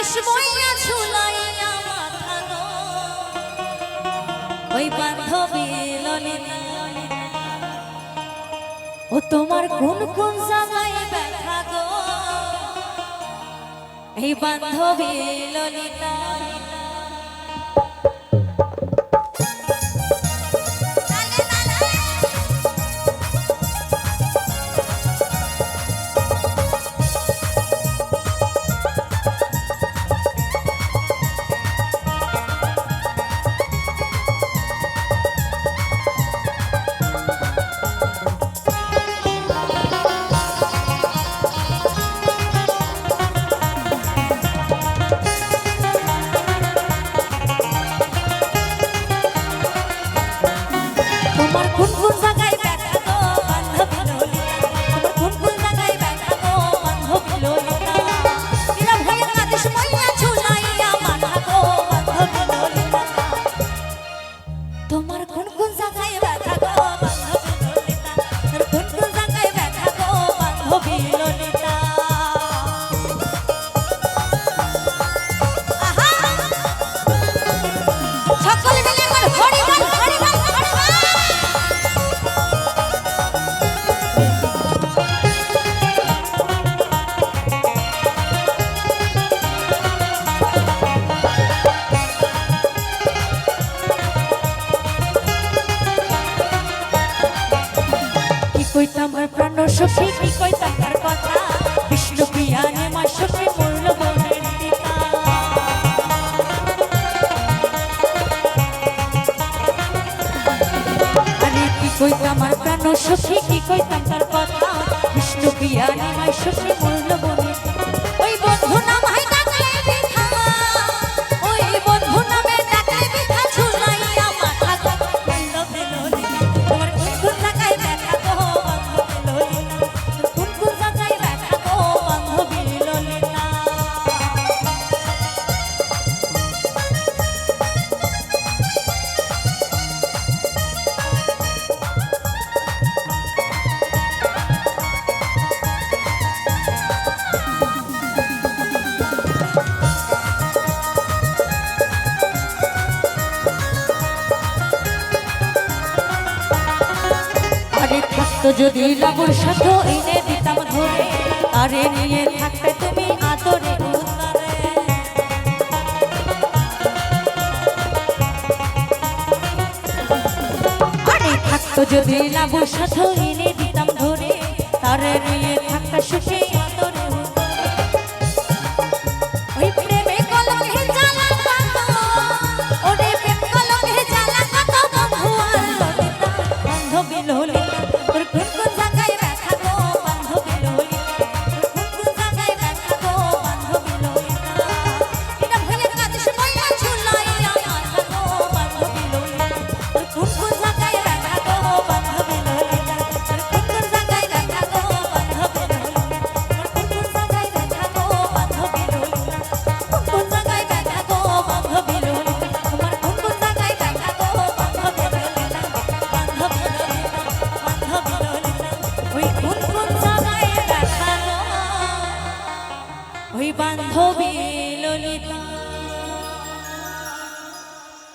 মইয়া ঝুলাইয়া মাথা গো ওই বান্ধবী ললিতা ও তোমার কোন কোন জায়গায় ব্যথা গো এই বান্ধবী ললিতা আমার প্রাণ সখী কি কইতাম তার কথা বিষ্ণু প্রিয়ানে মা সখী মূল্য বনের পিতা আরে কি কইতাম আমার প্রাণ সখী কি কইতাম তার কথা বিষ্ণু প্রিয়ানে মা সখী মূল্য বনের ওই বন্ধু নাম হাই ডাকলে বিথা ওই বন্ধু নামে ডাকলে বিথা ঝুলাইয়া মাথা গো বান্ধবী ললিতা তোমার কোন কোন জায়গায় ব্যথা গো তো যদি লাবুর সাথে এনে দিতাম ধরে আরে নিয়ে থাকতে তুমি আদরে উত্তরে আরে থাকতো যদি লাবুর সাথে এনে দিতাম ধরে তারে নিয়ে থাকতে সুখে